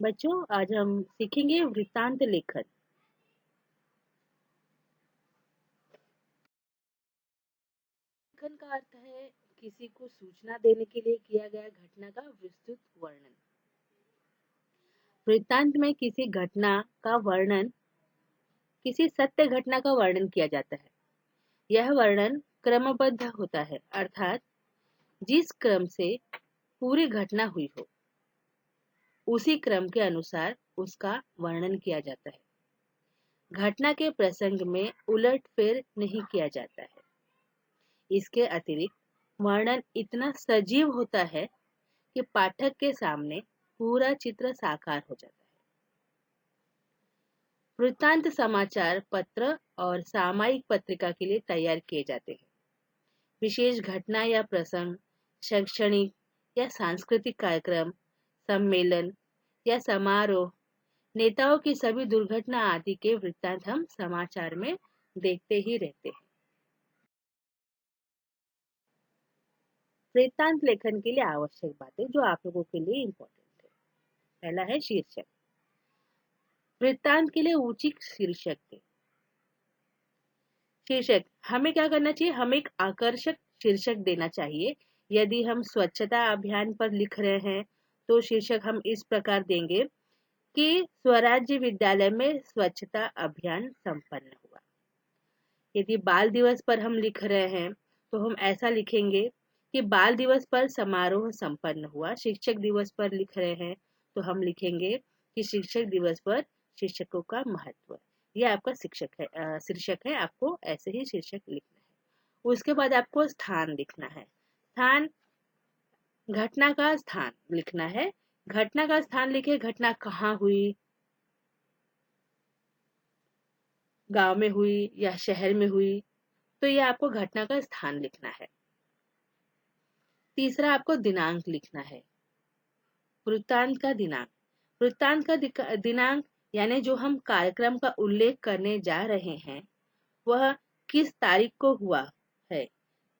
बच्चों, आज हम सीखेंगे वृत्तांत लेखन। लेखन का अर्थ है किसी को सूचना देने के लिए किया गया घटना का विस्तृत वर्णन। वृत्तांत में किसी घटना का वर्णन, किसी सत्य घटना का वर्णन किया जाता है। यह वर्णन क्रमबद्ध होता है, अर्थात जिस क्रम से पूरी घटना हुई हो उसी क्रम के अनुसार उसका वर्णन किया जाता है। घटना के प्रसंग में उलट-फेर नहीं किया जाता है। इसके अतिरिक्त वर्णन इतना सजीव होता है कि पाठक के सामने पूरा चित्र साकार हो जाता है। वृत्तांत समाचार पत्र और सामयिक पत्रिका के लिए तैयार किए जाते हैं। विशेष घटना या प्रसंग, शैक्षणिक या सांस्कृतिक कार्यक्रम, सम्मेलन या समारोह, नेताओं की सभी दुर्घटना आदि के वृत्तांत हम समाचार में देखते ही रहते हैं। वृत्तांत लेखन के लिए आवश्यक बातें जो आप लोगों के लिए इम्पोर्टेंट है। पहला है शीर्षक। वृत्तांत के लिए उचित शीर्षक दें। शीर्षक हमें क्या करना चाहिए? हमें एक आकर्षक शीर्षक देना चाहिए। यदि हम स्वच्छता अभियान पर लिख रहे हैं तो शीर्षक हम इस प्रकार देंगे कि स्वराज्य विद्यालय में स्वच्छता अभियान संपन्न हुआ। यदि बाल दिवस पर हम लिख रहे हैं तो हम ऐसा लिखेंगे कि बाल दिवस पर समारोह संपन्न हुआ। शिक्षक दिवस पर लिख रहे हैं तो हम लिखेंगे कि शिक्षक दिवस पर शिक्षकों का महत्व। यह आपका शीर्षक है। आपको ऐसे ही शीर्षक लिखना है। उसके बाद आपको स्थान लिखना है। स्थान, घटना का स्थान लिखना है। घटना का स्थान लिखे, घटना कहाँ हुई, गांव में हुई या शहर में हुई, तो ये आपको घटना का स्थान लिखना है। तीसरा, आपको दिनांक लिखना है। वृत्तांत का दिनांक। वृत्तांत का दिनांक यानी जो हम कार्यक्रम का उल्लेख करने जा रहे हैं वह किस तारीख को हुआ है,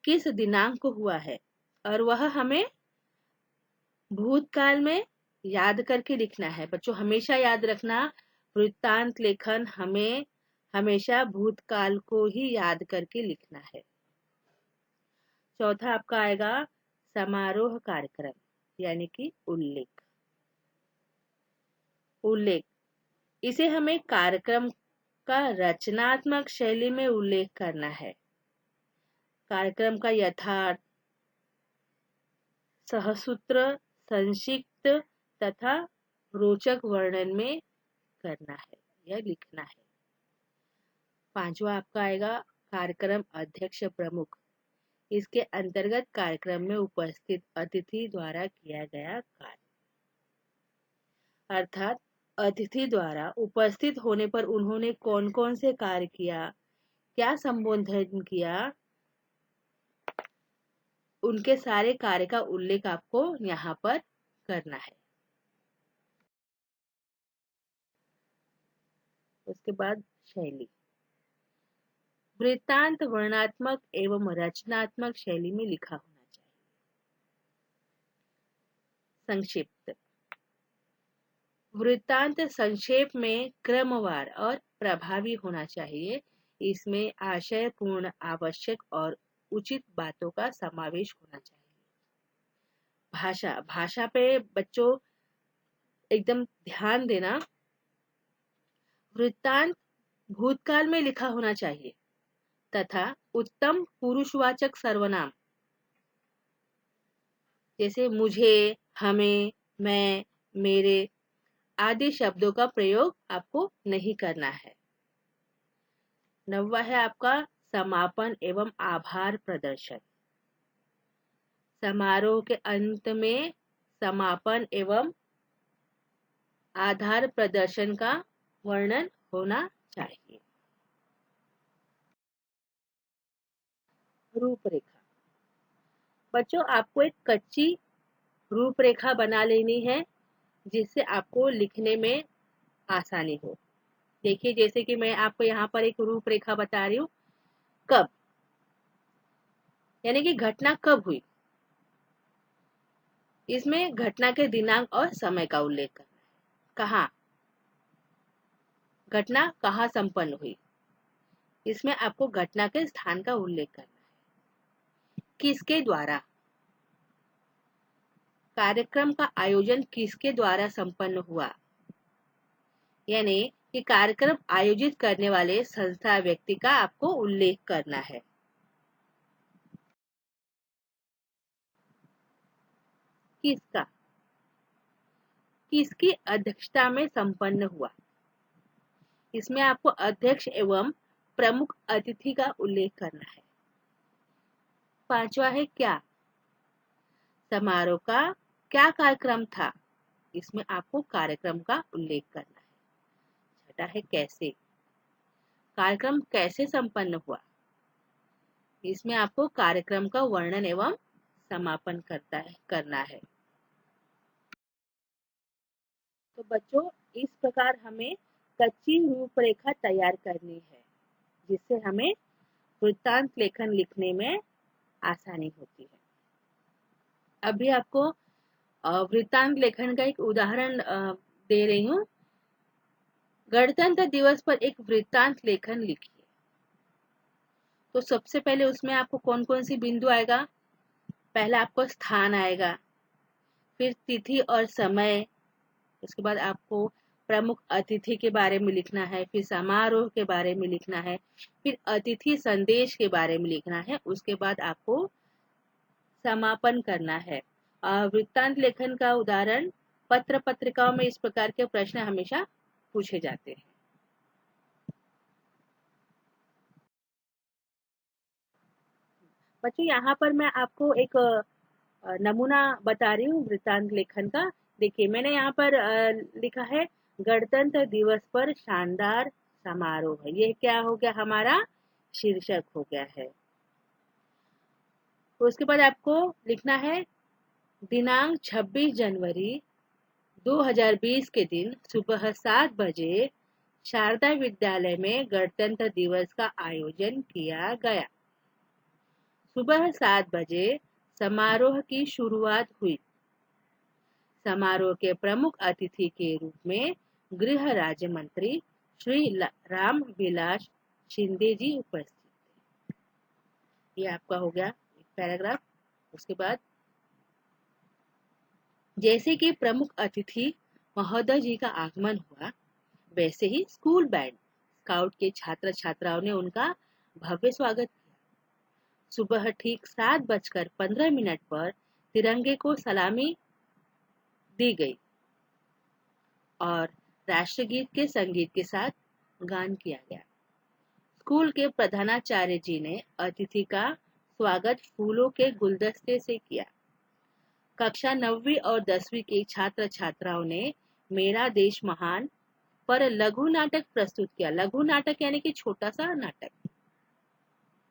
किस दिनांक को हुआ है, और वह हमें भूतकाल में याद करके लिखना है। बच्चों, हमेशा याद रखना, वृत्तांत लेखन हमें हमेशा भूतकाल को ही याद करके लिखना है। चौथा आपका आएगा समारोह कार्यक्रम यानी कि उल्लेख। उल्लेख, इसे हमें कार्यक्रम का रचनात्मक शैली में उल्लेख करना है। कार्यक्रम का यथार्थ, सहसूत्र, संक्षिप्त तथा रोचक वर्णन में करना है या लिखना है। पांचवा आपका आएगा कार्यक्रम अध्यक्ष प्रमुख। इसके अंतर्गत कार्यक्रम में उपस्थित अतिथि द्वारा किया गया कार्य, अर्थात अतिथि द्वारा उपस्थित होने पर उन्होंने कौन कौन से कार्य किया, क्या संबोधन किया, उनके सारे कार्य का उल्लेख आपको यहाँ पर करना है। उसके बाद शैली। वृत्तांत वर्णनात्मक एवं रचनात्मक शैली में लिखा होना चाहिए। संक्षिप्त। वृत्तांत संक्षेप में क्रमवार और प्रभावी होना चाहिए। इसमें आशयपूर्ण, आवश्यक और उचित बातों का समावेश होना चाहिए। भाषा, भाषा पे बच्चों एकदम ध्यान देना। वृत्तांत भूतकाल में लिखा होना चाहिए तथा उत्तम पुरुषवाचक सर्वनाम जैसे मुझे, हमें, मैं, मेरे आदि शब्दों का प्रयोग आपको नहीं करना है। 9वां है आपका समापन एवं आभार प्रदर्शन। समारोह के अंत में समापन एवं आधार प्रदर्शन का वर्णन होना चाहिए। रूपरेखा। बच्चों, आपको एक कच्ची रूपरेखा बना लेनी है जिससे आपको लिखने में आसानी हो। देखिए, जैसे कि मैं आपको यहाँ पर एक रूपरेखा बता रही हूँ। कब यानी कि घटना कब हुई, इसमें घटना के दिनांक और समय का उल्लेख करना है। कहाँ, घटना कहाँ संपन्न हुई, इसमें आपको घटना के स्थान का उल्लेख करना है। किसके द्वारा, कार्यक्रम का आयोजन किसके द्वारा संपन्न हुआ, यानी कि कार्यक्रम आयोजित करने वाले संस्था व्यक्ति का आपको उल्लेख करना है। किसका, किसकी अध्यक्षता में संपन्न हुआ, इसमें आपको अध्यक्ष एवं प्रमुख अतिथि का उल्लेख करना है। पांचवा है क्या, समारोह का क्या कार्यक्रम था, इसमें आपको कार्यक्रम का उल्लेख करना है। छठा है कैसे, कार्यक्रम कैसे संपन्न हुआ, इसमें आपको कार्यक्रम का वर्णन एवं समापन करना है। तो बच्चों, इस प्रकार हमें कच्ची रूपरेखा तैयार करनी है, जिससे हमें वृत्तांत लेखन लिखने में आसानी होती है। अभी आपको वृत्तांत लेखन का एक उदाहरण दे रही हूँ। गणतंत्र दिवस पर एक वृत्तांत लेखन लिखिए। तो सबसे पहले उसमें आपको कौन कौन सी बिंदु आएगा, पहला आपको स्थान आएगा, फिर तिथि और समय, उसके बाद आपको प्रमुख अतिथि के बारे में लिखना है, फिर समारोह के बारे में लिखना है, फिर अतिथि संदेश के बारे में लिखना है, उसके बाद आपको समापन करना है। वृत्तांत लेखन का उदाहरण पत्र पत्रिकाओं में इस प्रकार के प्रश्न हमेशा पूछे जाते हैं। बच्चों, यहाँ पर मैं आपको एक नमूना बता रही हूँ वृत्तांत लेखन का। देखिए, मैंने यहाँ पर लिखा है गणतंत्र दिवस पर शानदार समारोह है। ये क्या हो गया, हमारा शीर्षक हो गया है। तो उसके बाद आपको लिखना है दिनांक 26 जनवरी 2020 के दिन सुबह 7 बजे शारदा विद्यालय में गणतंत्र दिवस का आयोजन किया गया। सुबह 7 बजे समारोह की शुरुआत हुई। समारोह के प्रमुख अतिथि के रूप में गृह राज्य मंत्री श्री राम विलास शिंदे जी उपस्थित थे। ये आपका हो गया एक पैराग्राफ। उसके बाद जैसे कि प्रमुख अतिथि महोदय जी का आगमन हुआ, वैसे ही स्कूल बैंड स्काउट के छात्र छात्राओं ने उनका भव्य स्वागत किया। सुबह ठीक 7:15 पर तिरंगे को सलामी दी गई और राष्ट्रगीत के संगीत के साथ गान किया गया। स्कूल के प्रधानाचार्य जी ने अतिथि का स्वागत फूलों के गुलदस्ते से किया। कक्षा 9वीं और 10वीं के छात्र छात्राओं ने मेरा देश महान पर लघु नाटक प्रस्तुत किया। लघु नाटक यानी कि छोटा सा नाटक।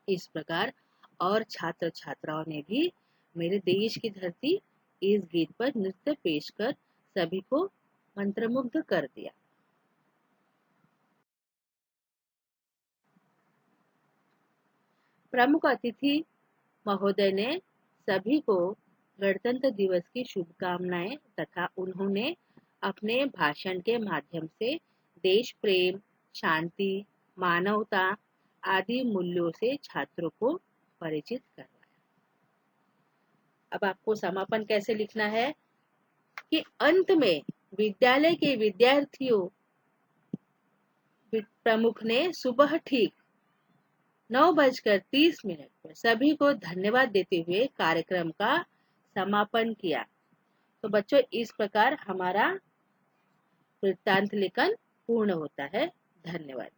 इस प्रकार और छात्र छात्राओं ने भी मेरे देश की धरती इस गीत पर नृत्य पेश कर सभी को मंत्रमुग्ध कर दिया। प्रमुख अतिथि महोदय ने सभी को गणतंत्र दिवस की शुभकामनाएं तथा उन्होंने अपने भाषण के माध्यम से देश प्रेम, शांति, मानवता आदि मूल्यों से छात्रों को परिचित करवाया। अब आपको समापन कैसे लिखना है कि अंत में विद्यालय के विद्यार्थियों प्रमुख ने सुबह ठीक 9:30 पर सभी को धन्यवाद देते हुए कार्यक्रम का समापन किया। तो बच्चों, इस प्रकार हमारा वृत्तांत लेखन पूर्ण होता है। धन्यवाद।